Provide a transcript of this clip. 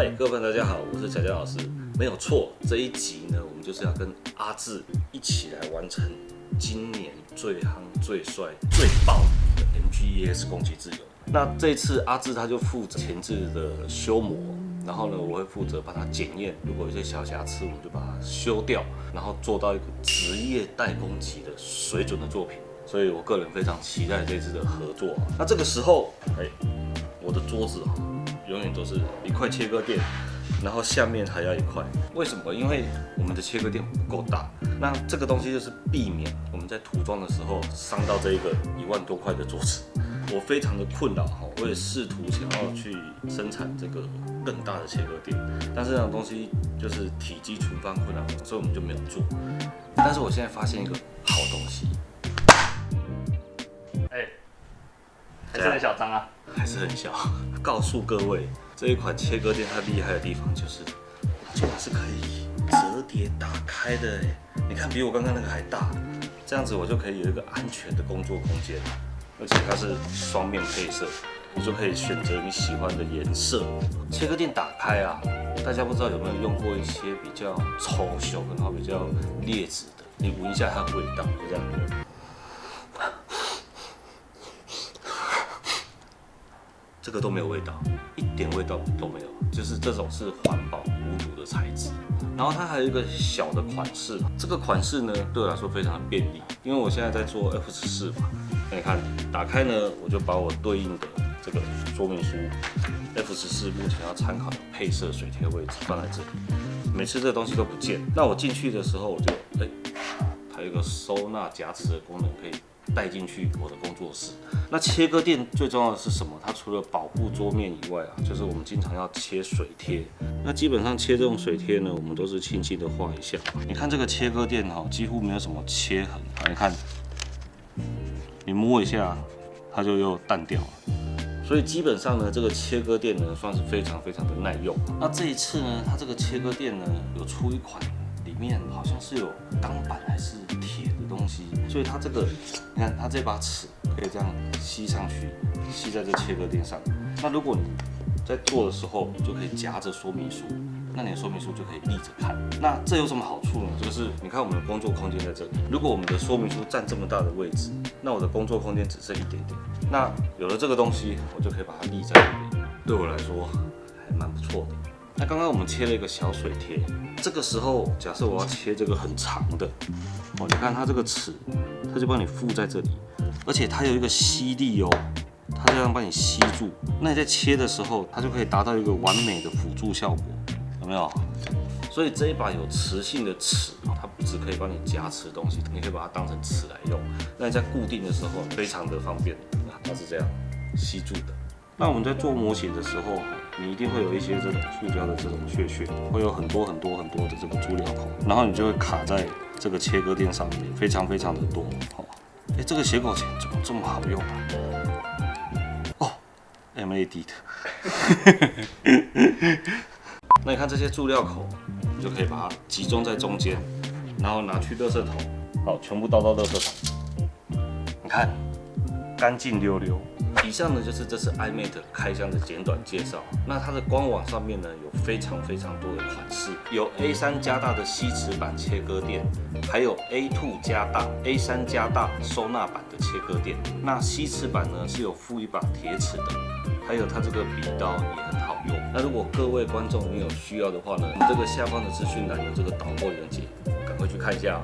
嗨，各位朋友，大家好，我是贾老师。没有错，这一集呢，我们就是要跟阿志一起来完成今年最夯、最帅、最爆的 MGES 攻击自由。那这一次阿志他就负责前置的修模，然后呢，我会负责把它检验，如果有些小瑕疵，我们就把它修掉，然后做到一个职业代工级的水准的作品。所以我个人非常期待这次的合作。那这个时候，我的桌子永远都是一块切割垫，然后下面还要一块。为什么？因为我们的切割垫不够大。那这个东西就是避免我们在涂装的时候伤到这一个1万多块的桌子。我非常的困扰，我也试图想要去生产这个更大的切割垫，但是这种东西就是体积存放困难，所以我们就没有做。但是我现在发现一个好东西，还是很小张啊，还是很小。告诉各位，这一款切割垫它厉害的地方就是，居然是可以折叠打开的你看比我刚刚那个还大，这样子我就可以有一个安全的工作空间，而且它是双面配色，你就可以选择你喜欢的颜色。切割垫打开啊，大家不知道有没有用过一些比较丑小然后比较劣质的，你闻一下它的味道，就这样。这个都没有味道，一点味道都没有，就是这种是环保无毒的材质。然后它还有一个小的款式，这个款式呢对我来说非常的便利，因为我现在在做 F14嘛。那你看，打开呢，我就把我对应的这个说明书 F14目前要参考的配色水贴位置放在这里，每次这个东西都不见。那我进去的时候，我就它有一个收纳夹持的功能，可以带进去我的工作室。那切割垫最重要的是什么？它除了保护桌面以外就是我们经常要切水贴。那基本上切这种水贴呢，我们都是轻轻的画一下。你看这个切割垫几乎没有什么切痕。你看，你摸一下，它就又淡掉了。所以基本上呢，这个切割垫呢算是非常非常的耐用。那这一次呢，它这个切割垫呢有出一款，里面好像是有钢板还是铁的东西，所以它这个，你看它这把尺可以这样吸上去，吸在这切割垫上。那如果你在做的时候，就可以夹着说明书，那你的说明书就可以立着看。那这有什么好处呢？就是你看我们的工作空间在这里，如果我们的说明书占这么大的位置，那我的工作空间只剩一点点。那有了这个东西，我就可以把它立在这里，对我来说还蛮不错的。那刚刚我们切了一个小水贴，这个时候假设我要切这个很长的，你看它这个尺，它就帮你附在这里，而且它有一个吸力它这样帮你吸住，那你在切的时候，它就可以达到一个完美的辅助效果，有没有？所以这一把有磁性的尺，它不只可以帮你夹持东西，你可以把它当成尺来用。那你在固定的时候非常的方便，它是这样吸住的。那我们在做模型的时候，你一定会有一些这种塑胶的这种屑，会有很多的这个注料孔，然后你就会卡在这个切割垫上面，非常非常的多。这个斜口钳怎么这么好用MAD 的。那你看这些注料口，你就可以把它集中在中间，然后拿去垃圾桶，全部倒到垃圾桶。你看，干净溜溜。以上呢就是这次 iMate 开箱的简短介绍。那它的官网上面呢有非常非常多的款式，有 A3 加大的吸齿板切割垫，还有 A2 加大、A3 加大收纳板的切割垫。那吸齿板呢是有附一把铁尺的，还有它这个笔刀也很好用。那如果各位观众你有需要的话呢，这个下方的资讯栏有这个导购链接，赶快去看一下。